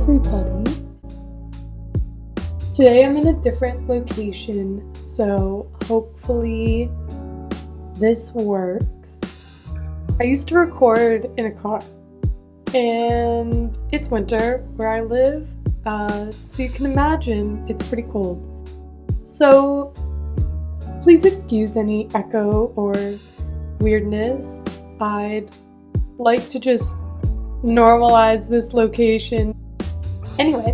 everybody. Today I'm in a different location, so hopefully this works. I used to record in a car, and it's winter where I live, so you can imagine it's pretty cold. So please excuse any echo or weirdness. I'd like to just normalize this location. Anyway,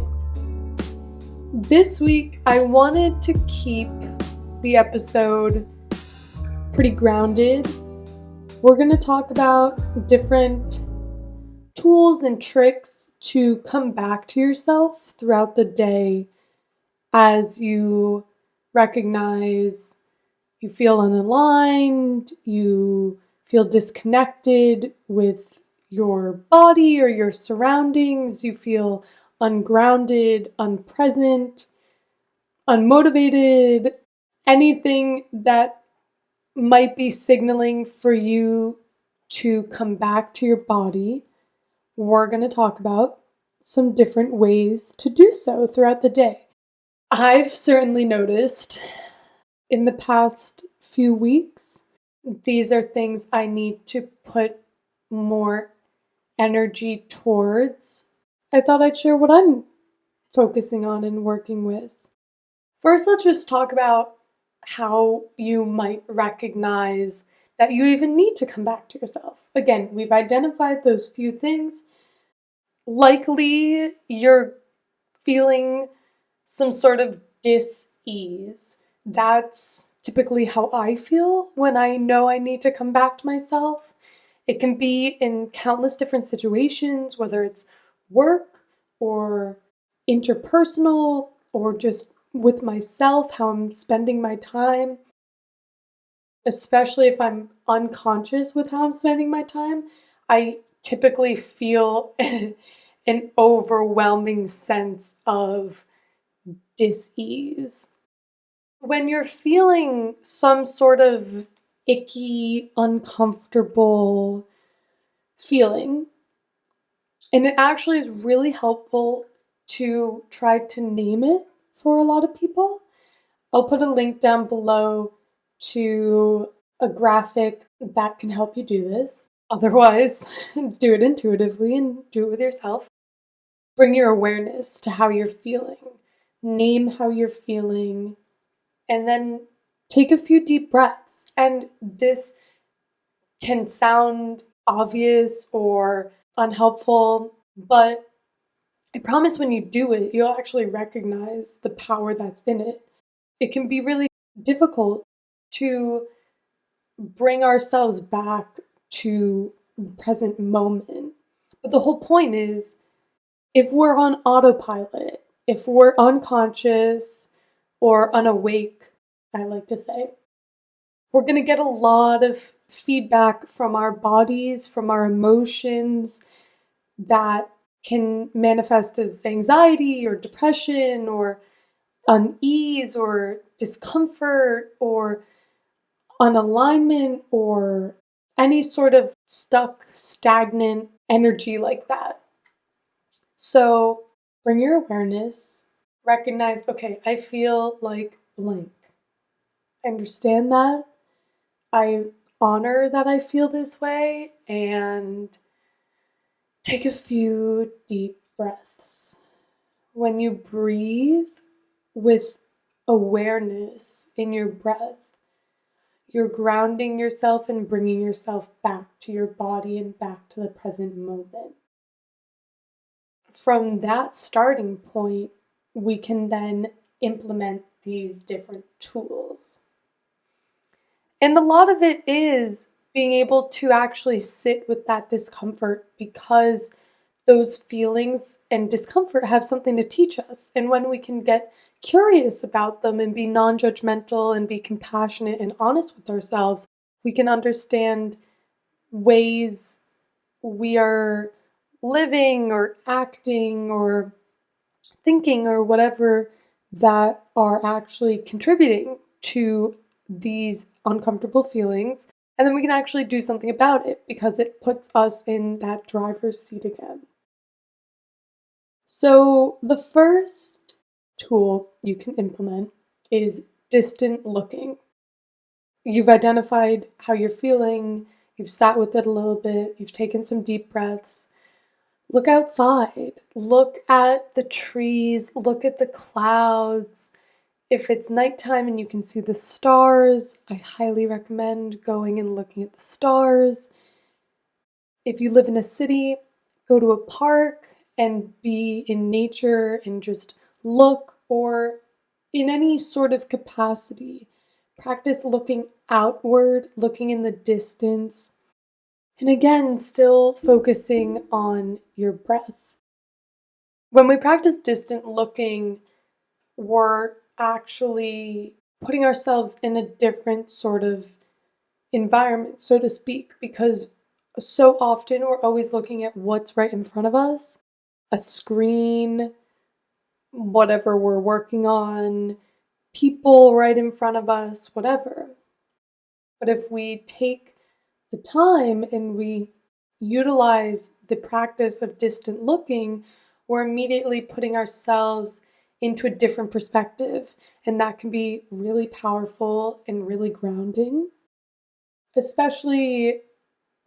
this week I wanted to keep the episode pretty grounded. We're going to talk about different tools and tricks to come back to yourself throughout the day as you recognize you feel unaligned, you feel disconnected with your body or your surroundings, you feel ungrounded, unpresent, unmotivated, anything that might be signaling for you to come back to your body. We're going to talk about some different ways to do so throughout the day. I've certainly noticed in the past few weeks, these are things I need to put more energy towards. I thought I'd share what I'm focusing on and working with. First, let's just talk about how you might recognize that you even need to come back to yourself. Again, we've identified those few things. Likely, you're feeling some sort of dis-ease. That's typically how I feel when I know I need to come back to myself. It can be in countless different situations, whether it's work or interpersonal or just with myself, how I'm spending my time. Especially if I'm unconscious with how I'm spending my time, I typically feel an overwhelming sense of dis-ease. When you're feeling some sort of icky, uncomfortable feeling, and it actually is really helpful to try to name it for a lot of people. I'll put a link down below to a graphic that can help you do this. Otherwise, do it intuitively and do it with yourself. Bring your awareness to how you're feeling. Name how you're feeling, and then take a few deep breaths. And this can sound obvious or unhelpful, but I promise when you do it, you'll actually recognize the power that's in it. It can be really difficult to bring ourselves back to the present moment. But the whole point is, if we're on autopilot, if we're unconscious or unawake, I like to say, we're going to get a lot of feedback from our bodies, from our emotions that can manifest as anxiety or depression or unease or discomfort or unalignment or any sort of stuck, stagnant energy like that. So bring your awareness, recognize, okay, I feel like blank. I understand that. I honor that I feel this way, and take a few deep breaths. When you breathe with awareness in your breath, you're grounding yourself and bringing yourself back to your body and back to the present moment. From that starting point, we can then implement these different tools. And a lot of it is being able to actually sit with that discomfort, because those feelings and discomfort have something to teach us. And when we can get curious about them and be non-judgmental and be compassionate and honest with ourselves, we can understand ways we are living or acting or thinking or whatever that are actually contributing to these uncomfortable feelings. And then we can actually do something about it because it puts us in that driver's seat again. So, the first tool you can implement is distant looking. You've identified how you're feeling, you've sat with it a little bit, you've taken some deep breaths. Look outside, look at the trees, look at the clouds. If it's nighttime and you can see the stars, I highly recommend going and looking at the stars. If you live in a city, go to a park and be in nature and just look, or in any sort of capacity. Practice looking outward, looking in the distance, and again, still focusing on your breath. When we practice distant looking, we're actually putting ourselves in a different sort of environment, so to speak, because so often we're always looking at what's right in front of us, a screen, whatever we're working on, people right in front of us, whatever. But if we take the time and we utilize the practice of distant looking, we're immediately putting ourselves into a different perspective. And that can be really powerful and really grounding, especially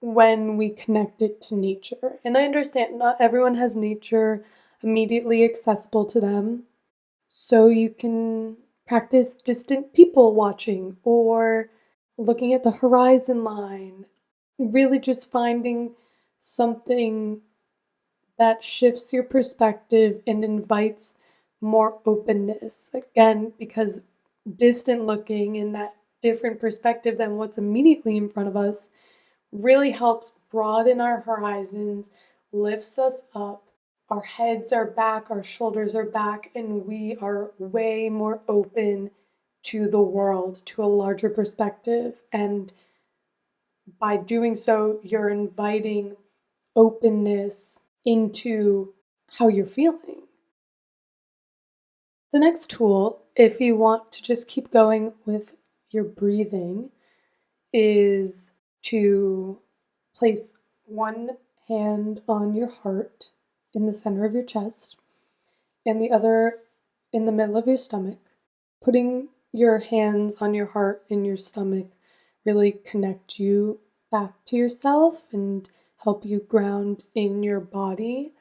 when we connect it to nature. And I understand not everyone has nature immediately accessible to them. So you can practice distant people watching or looking at the horizon line, really just finding something that shifts your perspective and invites more openness. Again, because distant looking in that different perspective than what's immediately in front of us really helps broaden our horizons, lifts us up. Our heads are back, our shoulders are back, and we are way more open to the world, to a larger perspective. And by doing so, you're inviting openness into how you're feeling. The next tool, if you want to just keep going with your breathing, is to place one hand on your heart in the center of your chest and the other in the middle of your stomach. Putting your hands on your heart and your stomach really connect you back to yourself and help you ground in your body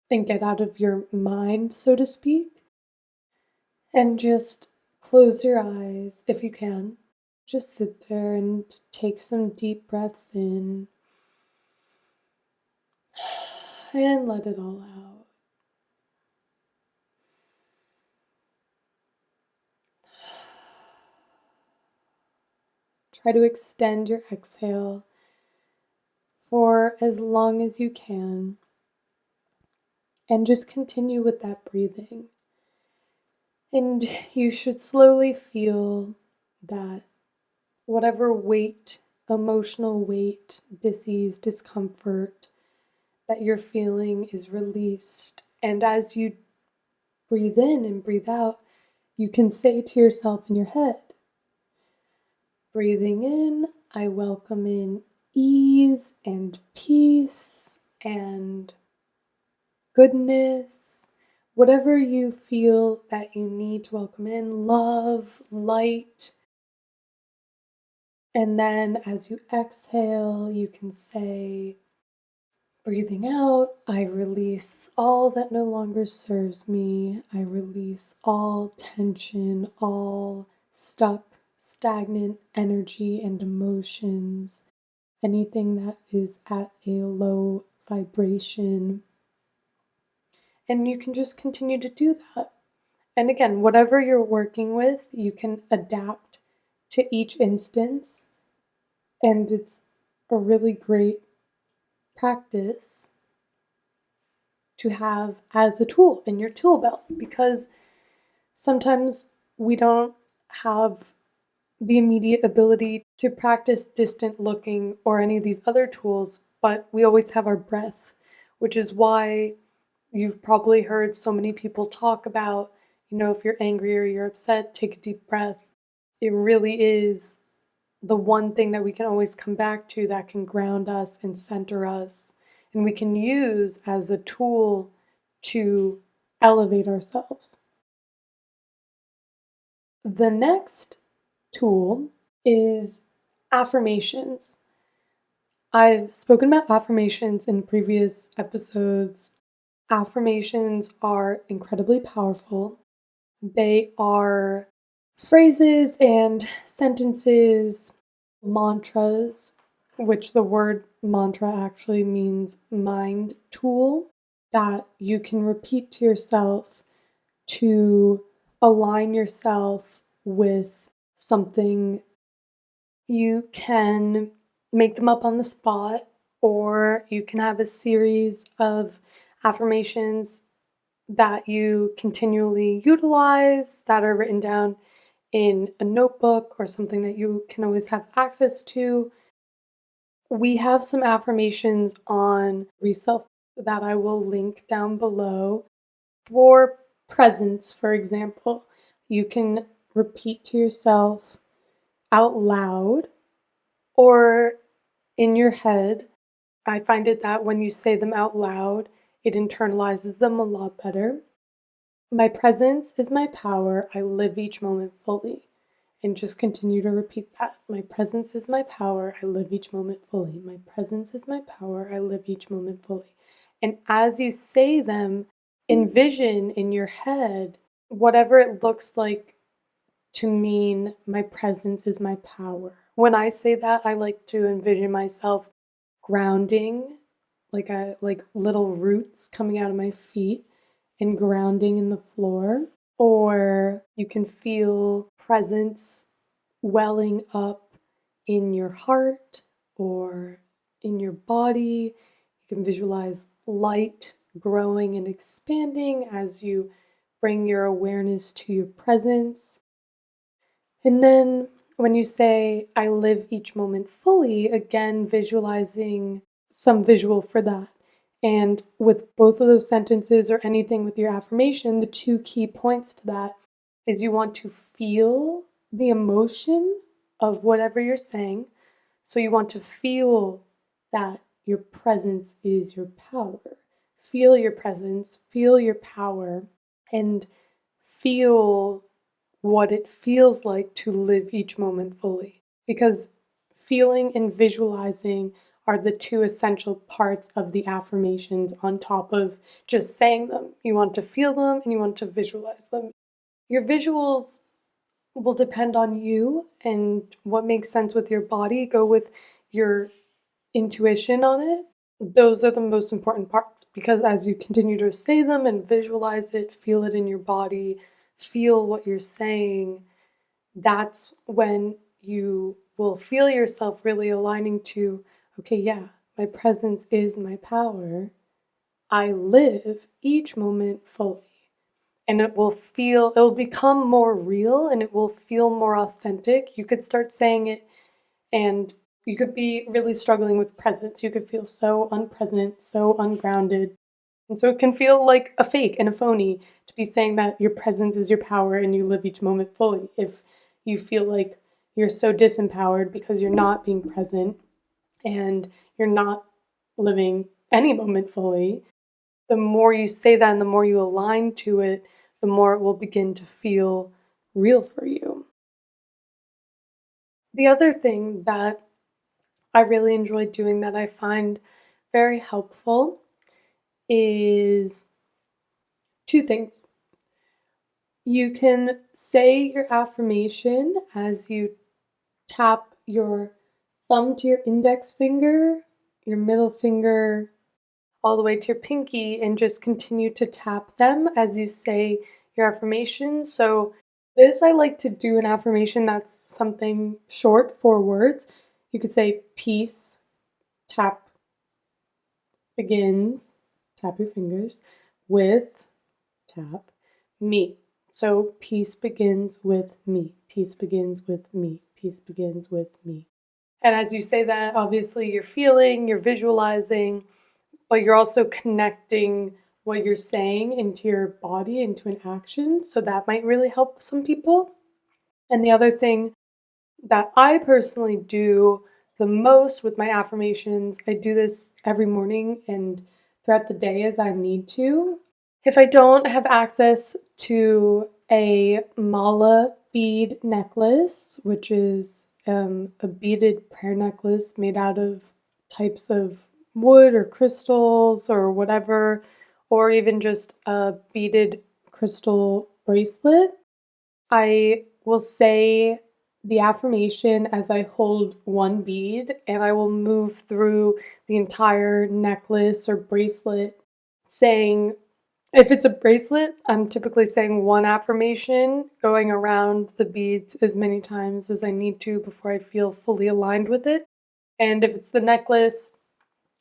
and get out of your mind, so to speak. And just close your eyes if you can. Just sit there and take some deep breaths in and let it all out. Try to extend your exhale for as long as you can, and just continue with that breathing. And you should slowly feel that whatever weight, emotional weight, disease, discomfort that you're feeling is released. And as you breathe in and breathe out, you can say to yourself in your head, breathing in, I welcome in ease and peace and goodness, whatever you feel that you need to welcome in, love, light. And then as you exhale, you can say, breathing out, I release all that no longer serves me. I release all tension, all stuck, stagnant energy and emotions, anything that is at a low vibration. And you can just continue to do that. And again, whatever you're working with, you can adapt to each instance. And it's a really great practice to have as a tool in your tool belt, because sometimes we don't have the immediate ability to practice distant looking or any of these other tools, but we always have our breath, which is why you've probably heard so many people talk about, if you're angry or you're upset, take a deep breath. It really is the one thing that we can always come back to that can ground us and center us, and we can use as a tool to elevate ourselves. The next tool is affirmations. I've spoken about affirmations in previous episodes. Affirmations are incredibly powerful. They are phrases and sentences, mantras, which the word mantra actually means mind tool, that you can repeat to yourself to align yourself with something. You can make them up on the spot, or you can have a series of affirmations that you continually utilize that are written down in a notebook or something that you can always have access to. We have some affirmations on Reself that I will link down below. For presence, for example, you can repeat to yourself out loud or in your head. I find it that when you say them out loud, it internalizes them a lot better. My presence is my power. I live each moment fully. And just continue to repeat that. My presence is my power. I live each moment fully. My presence is my power. I live each moment fully. And as you say them, envision in your head whatever it looks like to mean my presence is my power. When I say that, I like to envision myself grounding, like little roots coming out of my feet and grounding in the floor. Or you can feel presence welling up in your heart or in your body. You can visualize light growing and expanding as you bring your awareness to your presence. And then when you say, I live each moment fully, again, visualizing some visual for that. And with both of those sentences or anything with your affirmation, the two key points to that is you want to feel the emotion of whatever you're saying. So you want to feel that your presence is your power. Feel your presence, feel your power, and feel what it feels like to live each moment fully. Because feeling and visualizing are the two essential parts of the affirmations on top of just saying them. You want to feel them and you want to visualize them. Your visuals will depend on you and what makes sense with your body. Go with your intuition on it. Those are the most important parts because as you continue to say them and visualize it, feel it in your body, feel what you're saying, that's when you will feel yourself really aligning to, okay, yeah, my presence is my power. I live each moment fully. And it'll become more real and it will feel more authentic. You could start saying it and you could be really struggling with presence. You could feel so unpresent, so ungrounded. And so it can feel like a fake and a phony to be saying that your presence is your power and you live each moment fully. If you feel like you're so disempowered because you're not being present and you're not living any moment fully, the more you say that and the more you align to it, the more it will begin to feel real for you. The other thing that I really enjoy doing that I find very helpful is two things. You can say your affirmation as you tap your thumb to your index finger, your middle finger, all the way to your pinky, and just continue to tap them as you say your affirmation. So this, I like to do an affirmation that's something short, 4 words. You could say peace, tap begins, tap your fingers, with, tap, me. So peace begins with me. Peace begins with me. Peace begins with me. And as you say that, obviously you're feeling, you're visualizing, but you're also connecting what you're saying into your body, into an action. So that might really help some people. And the other thing that I personally do the most with my affirmations, I do this every morning and throughout the day as I need to, If I don't have access to a mala bead necklace, which is a beaded prayer necklace made out of types of wood or crystals or whatever, or even just a beaded crystal bracelet, I will say the affirmation as I hold one bead, and I will move through the entire necklace or bracelet saying, if it's a bracelet, I'm typically saying one affirmation, going around the beads as many times as I need to before I feel fully aligned with it. And if it's the necklace,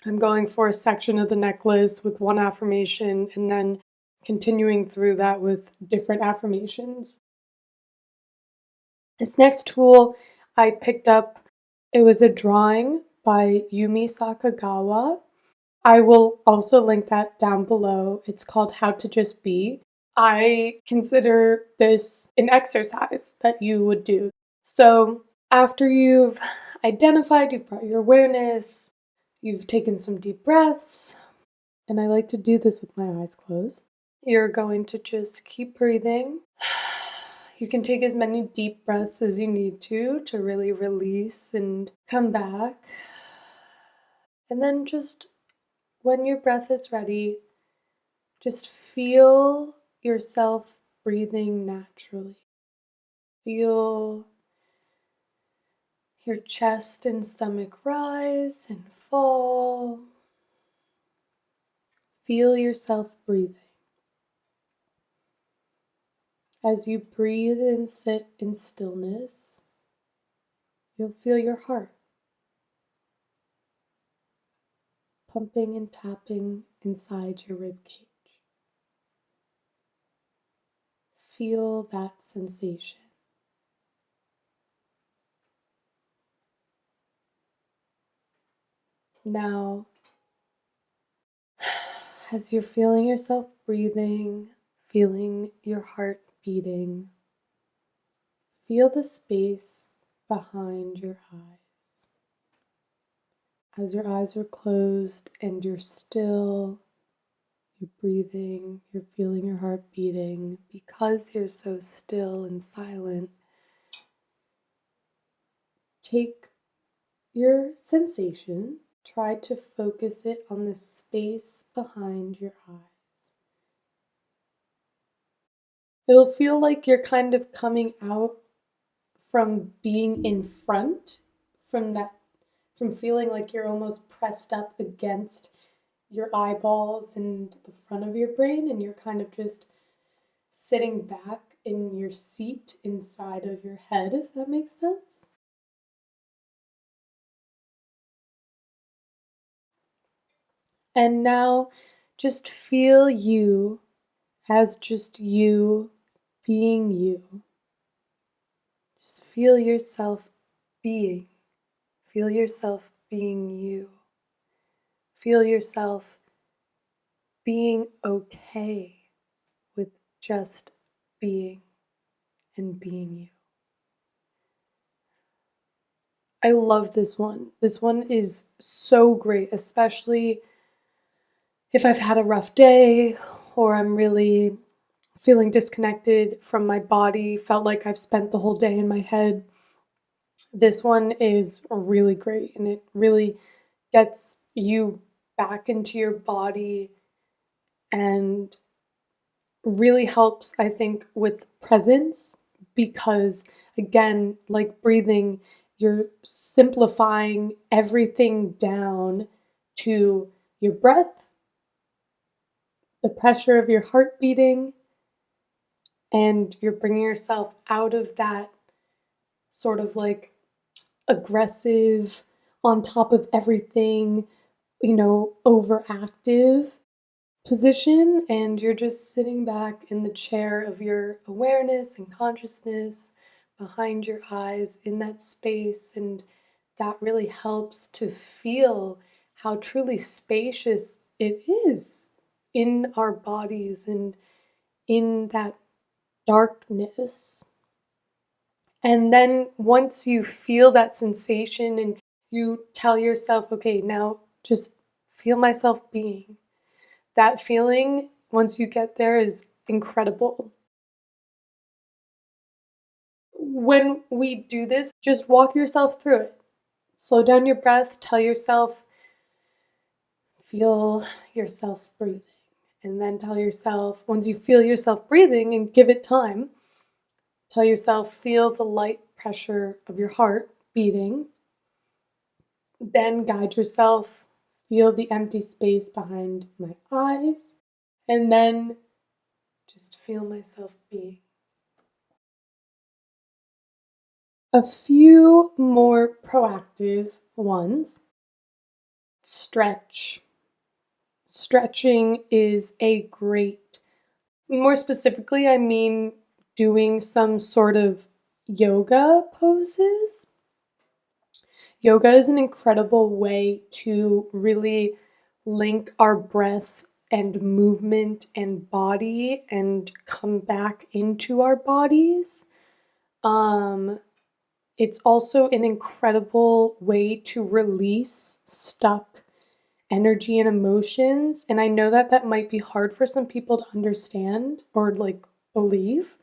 I'm going for a section of the necklace with one affirmation and then continuing through that with different affirmations. This next tool I picked up, it was a drawing by Yumi Sakagawa. I will also link that down below. It's called How to Just Be. I consider this an exercise that you would do. So after you've identified, you've brought your awareness, you've taken some deep breaths, and I like to do this with my eyes closed. You're going to just keep breathing. You can take as many deep breaths as you need to really release and come back. And then just when your breath is ready, just feel yourself breathing naturally. Feel your chest and stomach rise and fall. Feel yourself breathing. As you breathe and sit in stillness, you'll feel your heart pumping and tapping inside your rib cage. Feel that sensation. Now, as you're feeling yourself breathing, feeling your heart beating, feel the space behind your eyes. As your eyes are closed and you're still, you're breathing, you're feeling your heart beating, because you're so still and silent, take your sensation, try to focus it on the space behind your eyes. It'll feel like you're kind of coming out from being in front, from feeling like you're almost pressed up against your eyeballs and the front of your brain, and you're kind of just sitting back in your seat inside of your head, if that makes sense. And now just feel you as just you being you. Just feel yourself being. Feel yourself being you. Feel yourself being okay with just being and being you. I love this one. This one is so great, especially if I've had a rough day or I'm really feeling disconnected from my body, felt like I've spent the whole day in my head. This one is really great, and it really gets you back into your body and really helps, I think, with presence, because again, like breathing, you're simplifying everything down to your breath, the pressure of your heart beating, and you're bringing yourself out of that sort of like aggressive, on top of everything, overactive position, and you're just sitting back in the chair of your awareness and consciousness behind your eyes in that space. And that really helps to feel how truly spacious it is in our bodies and in that darkness. And then once you feel that sensation and you tell yourself, okay, now just feel myself being. That feeling once you get there is incredible. When we do this, just walk yourself through it. Slow down your breath, tell yourself, feel yourself breathing. And then tell yourself, once you feel yourself breathing and give it time, tell yourself, feel the light pressure of your heart beating. Then guide yourself, feel the empty space behind my eyes, and then just feel myself being. A few more proactive ones. Stretch. Stretching is a great, more specifically, I mean doing some sort of yoga poses. Yoga is an incredible way to really link our breath and movement and body and come back into our bodies. It's also an incredible way to release stuck energy and emotions. And I know that that might be hard for some people to understand or like believe.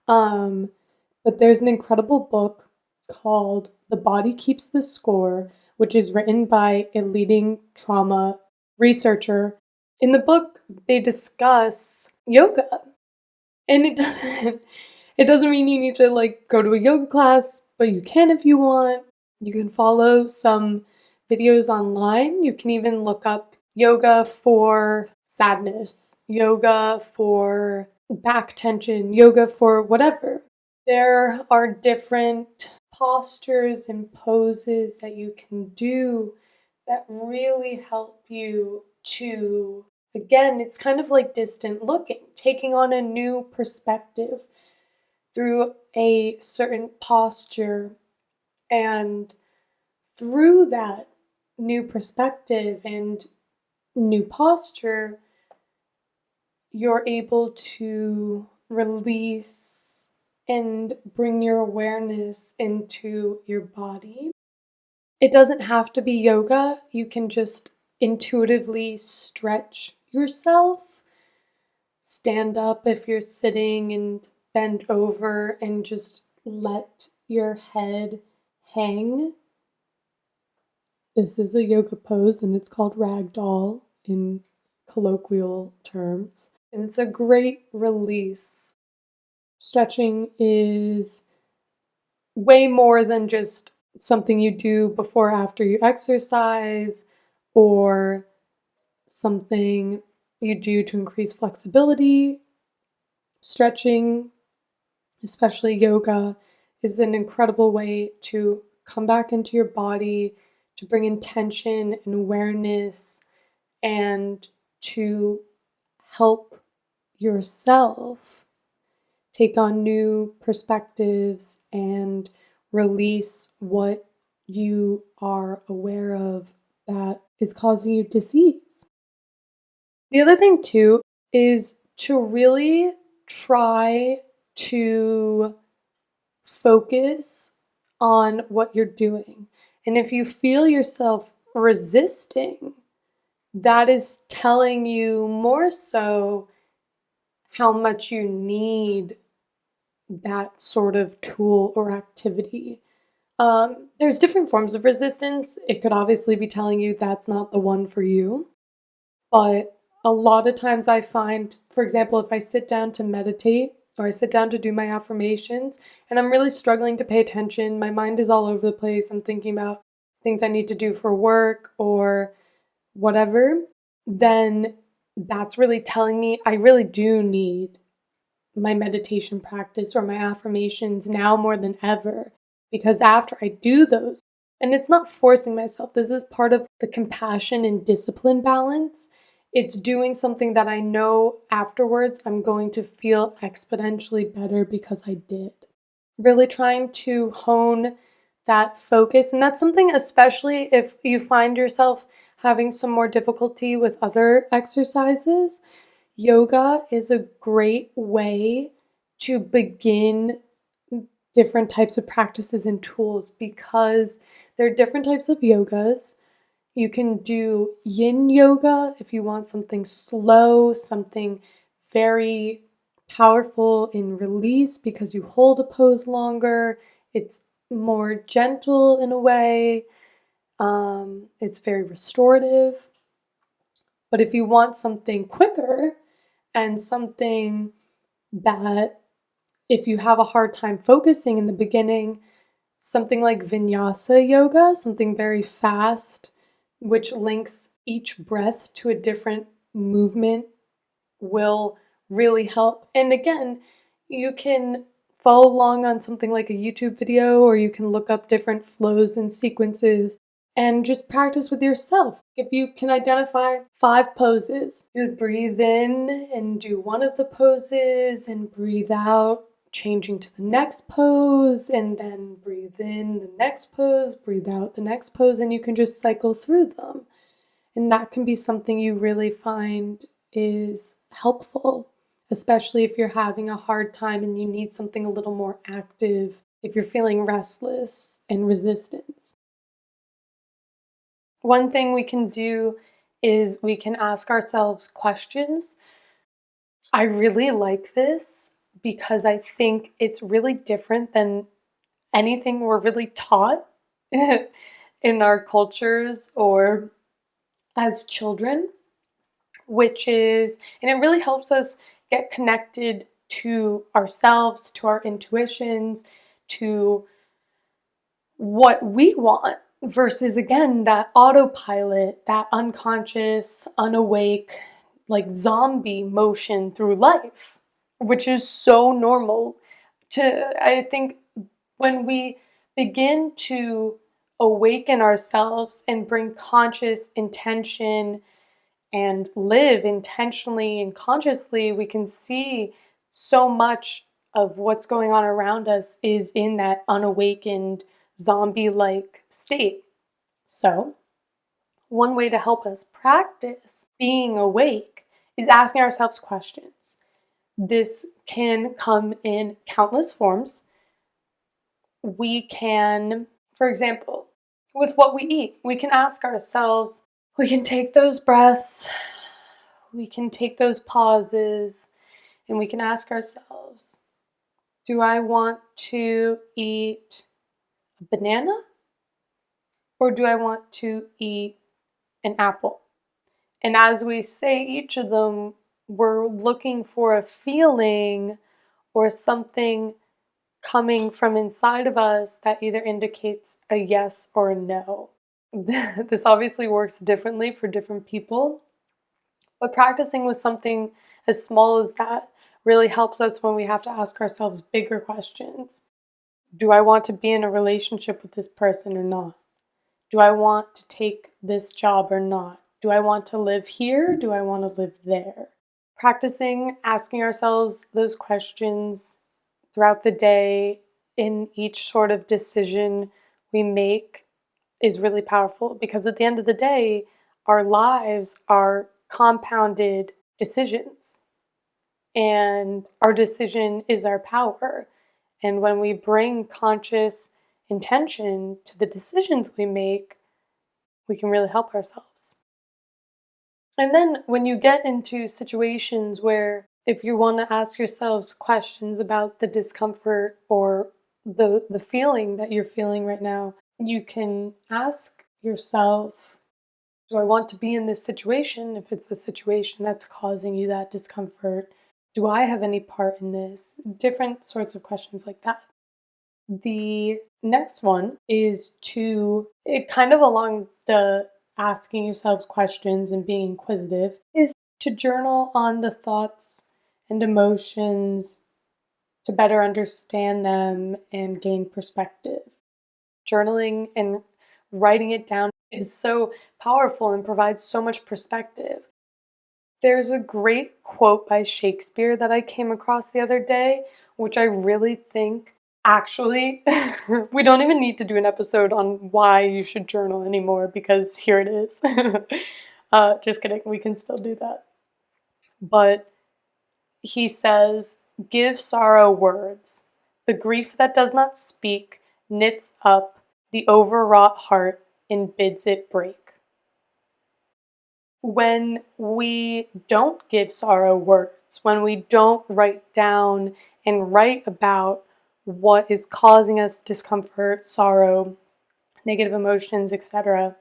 But there's an incredible book called The Body Keeps the Score, which is written by a leading trauma researcher. In the book, they discuss yoga. And it doesn't mean you need to like go to a yoga class, but you can if you want. You can follow some videos online. You can even look up yoga for sadness, yoga for back tension, yoga for whatever. There are different postures and poses that you can do that really help you to, again, it's kind of like distant looking, taking on a new perspective through a certain posture. And through that new perspective and new posture, you're able to release and bring your awareness into your body. It doesn't have to be yoga. You can just intuitively stretch yourself. Stand up if you're sitting and bend over and just let your head hang. This is a yoga pose and it's called ragdoll in colloquial terms. And it's a great release. Stretching is way more than just something you do before or after you exercise or something you do to increase flexibility. Stretching, especially yoga, is an incredible way to come back into your body, to bring intention and awareness, and to help yourself take on new perspectives and release what you are aware of that is causing you disease. The other thing too is to really try to focus on what you're doing. And if you feel yourself resisting, that is telling you more so how much you need that sort of tool or activity. There's different forms of resistance. It could obviously be telling you that's not the one for you. But a lot of times I find, for example, if I sit down to meditate or I sit down to do my affirmations and I'm really struggling to pay attention, my mind is all over the place. I'm thinking about things I need to do for work or whatever, then that's really telling me I really do need my meditation practice or my affirmations now more than ever. Because after I do those, and it's not forcing myself, this is part of the compassion and discipline balance. It's doing something that I know afterwards I'm going to feel exponentially better because I did. Really trying to hone that focus. And that's something, especially if you find yourself having some more difficulty with other exercises, yoga is a great way to begin different types of practices and tools because there are different types of yogas. You can do yin yoga if you want something slow, something very powerful in release because you hold a pose longer. It's more gentle in a way. It's very restorative. But if you want something quicker and something that, if you have a hard time focusing in the beginning, something like vinyasa yoga, something very fast, which links each breath to a different movement, will really help. And again, you can follow along on something like a YouTube video, or you can look up different flows and sequences and just practice with yourself. If you can identify 5 poses, you would breathe in and do one of the poses and breathe out, changing to the next pose, and then breathe in the next pose, breathe out the next pose, and you can just cycle through them. And that can be something you really find is helpful, especially if you're having a hard time and you need something a little more active, if you're feeling restless and resistance. One thing we can do is we can ask ourselves questions. I really like this because I think it's really different than anything we're really taught in our cultures or as children, which is, and it really helps us get connected to ourselves, to our intuitions, to what we want versus, again, that autopilot, that unconscious, unawake, like zombie motion through life, which is so normal. I think when we begin to awaken ourselves and bring conscious intention and live intentionally and consciously, we can see so much of what's going on around us is in that unawakened, zombie-like state. So, one way to help us practice being awake is asking ourselves questions. This can come in countless forms. We can, for example, with what we eat, we can ask ourselves, we can take those breaths, we can take those pauses, and we can ask ourselves, do I want to eat a banana or do I want to eat an apple? And as we say each of them, we're looking for a feeling or something coming from inside of us that either indicates a yes or a no. This obviously works differently for different people, but practicing with something as small as that really helps us when we have to ask ourselves bigger questions. Do I want to be in a relationship with this person or not? Do I want to take this job or not? Do I want to live here? Do I want to live there? Practicing asking ourselves those questions throughout the day in each sort of decision we make is really powerful, because at the end of the day, our lives are compounded decisions, and our decision is our power. And when we bring conscious intention to the decisions we make, we can really help ourselves. And then when you get into situations where, if you want to ask yourselves questions about the discomfort or the feeling that you're feeling right now, you can ask yourself, do I want to be in this situation? If it's a situation that's causing you that discomfort, do I have any part in this? Different sorts of questions like that. The next one is it kind of along the asking yourselves questions and being inquisitive, is to journal on the thoughts and emotions to better understand them and gain perspective. Journaling and writing it down is so powerful and provides so much perspective. There's a great quote by Shakespeare that I came across the other day, which I really think actually, we don't even need to do an episode on why you should journal anymore, because here it is. Just kidding, we can still do that. But he says, give sorrow words. The grief that does not speak knits up the overwrought heart and bids it break. when we don't give sorrow words, when we don't write down and write about what is causing us discomfort, sorrow, negative emotions, etc.,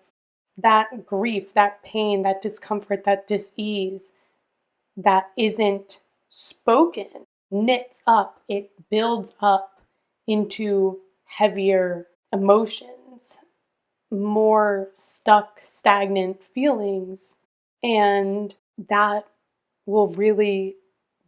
that grief, that pain, that discomfort, that dis-ease that isn't spoken knits up, it builds up into heavier emotions, more stuck, stagnant feelings. And that will really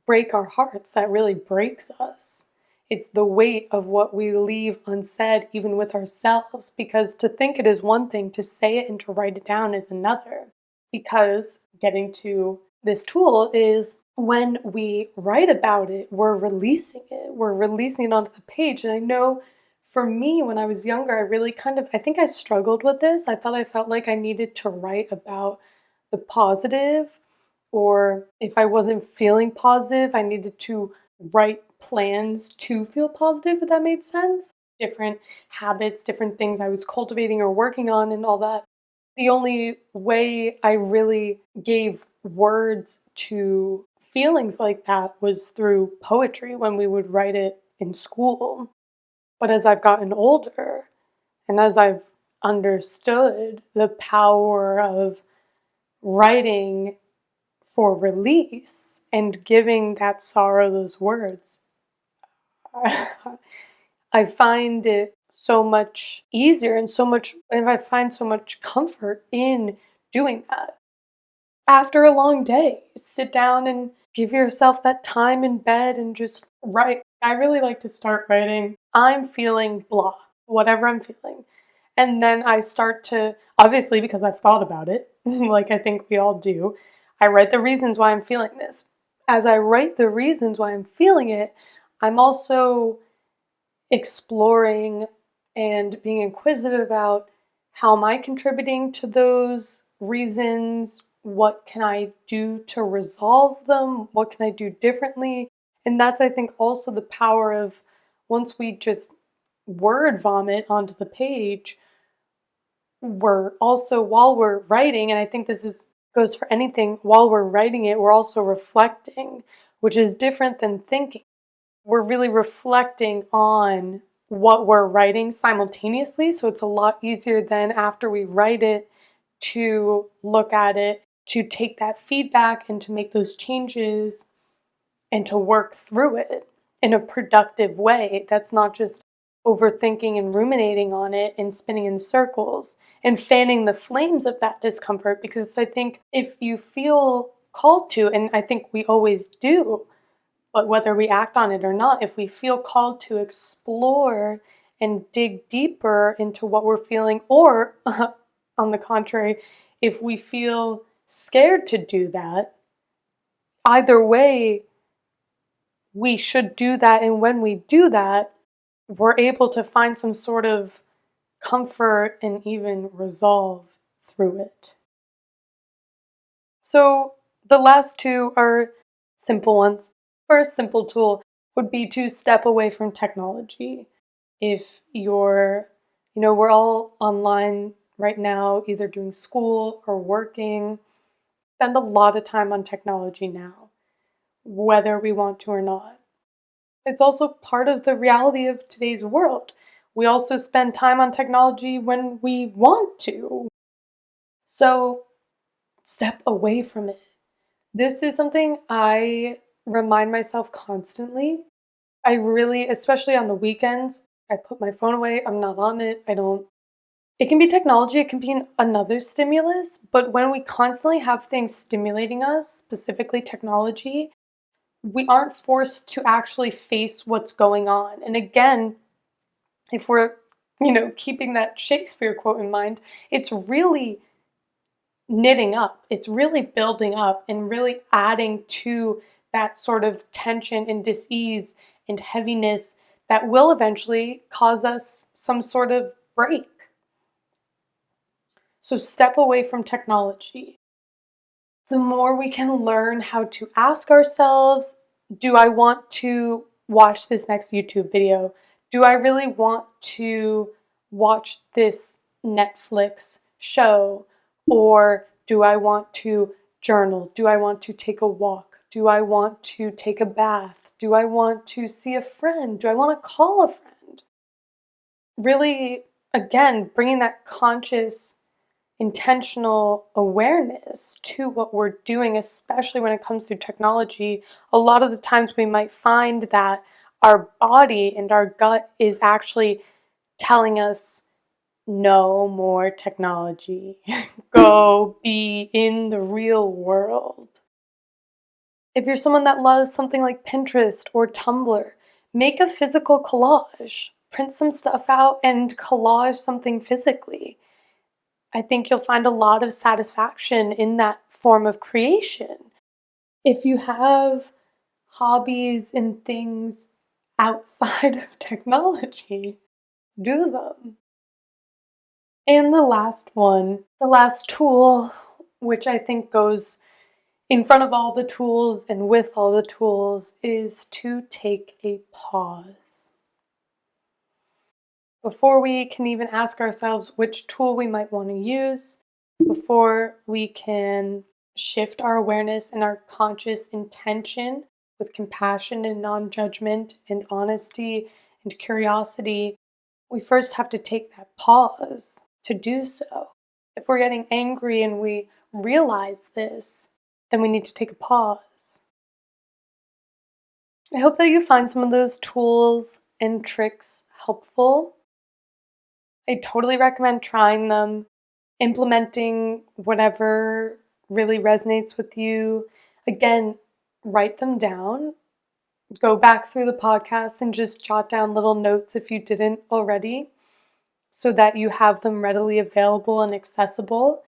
break our hearts. That really breaks us. It's the weight of what we leave unsaid, even with ourselves, because to think it is one thing, to say it and to write it down is another. Because getting to this tool is when we write about it, we're releasing it. We're releasing it onto the page. And I know for me, when I was younger, I really I think I struggled with this. I thought I felt like I needed to write about the positive, or if I wasn't feeling positive, I needed to write plans to feel positive, if that made sense. Different habits, different things I was cultivating or working on, and all that. The only way I really gave words to feelings like that was through poetry when we would write it in school. But as I've gotten older and as I've understood the power of writing for release and giving that sorrow those words, I find it so much easier and I find so much comfort in doing that. After a long day, sit down and give yourself that time in bed and just write. I really like to start writing, I'm feeling blah, whatever I'm feeling. And then I start to, obviously because I've thought about it, like I think we all do, I write the reasons why I'm feeling this. As I write the reasons why I'm feeling it, I'm also exploring and being inquisitive about how am I contributing to those reasons? What can I do to resolve them? What can I do differently? And that's, I think, also the power of once we just word vomit onto the page, we're also, while we're writing, and I think goes for anything, while we're writing it, we're also reflecting, which is different than thinking. We're really reflecting on what we're writing simultaneously, so it's a lot easier then after we write it to look at it, to take that feedback and to make those changes and to work through it in a productive way. That's not just overthinking and ruminating on it and spinning in circles and fanning the flames of that discomfort, because I think if you feel called to, and I think we always do, but whether we act on it or not, if we feel called to explore and dig deeper into what we're feeling, or on the contrary, if we feel scared to do that, either way, we should do that. And when we do that, we're able to find some sort of comfort and even resolve through it. So the last two are simple ones. First simple tool would be to step away from technology. If we're all online right now, either doing school or working, spend a lot of time on technology now, whether we want to or not. It's also part of the reality of today's world. We also spend time on technology when we want to. So step away from it. This is something I remind myself constantly. I really, especially on the weekends, I put my phone away. I'm not on it. It can be technology, it can be another stimulus, but when we constantly have things stimulating us, specifically technology, we aren't forced to actually face what's going on. And again, if we're, keeping that Shakespeare quote in mind, it's really knitting up. It's really building up and really adding to that sort of tension and dis-ease and heaviness that will eventually cause us some sort of break. So step away from technology. The more we can learn how to ask ourselves, do I want to watch this next YouTube video? Do I really want to watch this Netflix show? Or Do I want to journal? Do I want to take a walk? Do I want to take a bath? Do I want to see a friend? Do I want to call a friend? Really, again, bringing that conscious, intentional awareness to what we're doing, especially when it comes to technology. A lot of the times we might find that our body and our gut is actually telling us, no more technology. Go be in the real world. If you're someone that loves something like Pinterest or Tumblr, make a physical collage. Print some stuff out and collage something physically. I think you'll find a lot of satisfaction in that form of creation. If you have hobbies and things outside of technology, do them. And the last one, the last tool, which I think goes in front of all the tools and with all the tools, is to take a pause. Before we can even ask ourselves which tool we might want to use, before we can shift our awareness and our conscious intention with compassion and non-judgment and honesty and curiosity, we first have to take that pause to do so. If we're getting angry and we realize this, then we need to take a pause. I hope that you find some of those tools and tricks helpful. I totally recommend trying them, implementing whatever really resonates with you. Again, write them down. Go back through the podcast and just jot down little notes if you didn't already, so that you have them readily available and accessible.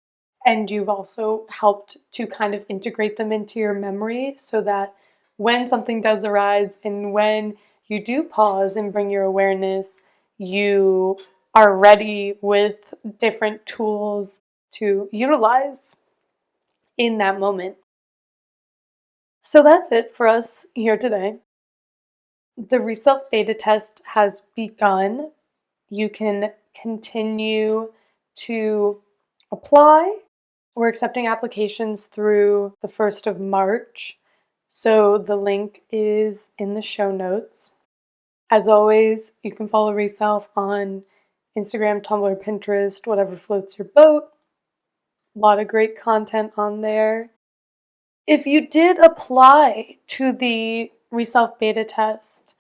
And you've also helped to kind of integrate them into your memory so that when something does arise and when you do pause and bring your awareness, you are ready with different tools to utilize in that moment. So that's it for us here today. The Reself beta test has begun. You can continue to apply. We're accepting applications through the 1st of March, so the link is in the show notes. As always, you can follow Reself on Instagram, Tumblr, Pinterest, whatever floats your boat. A lot of great content on there. If you did apply to the Reself beta test,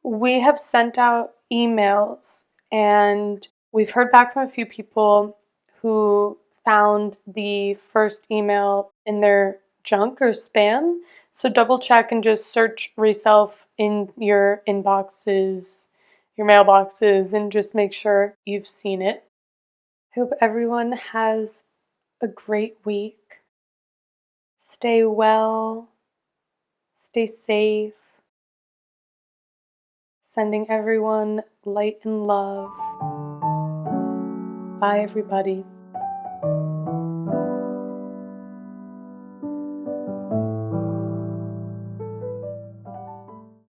we have sent out emails and we've heard back from a few people who found the first email in their junk or spam. So double check and just search Reself in your inboxes, your mailboxes, and just make sure you've seen it. I hope everyone has a great week. Stay well, stay safe. Sending everyone light and love. Bye, everybody.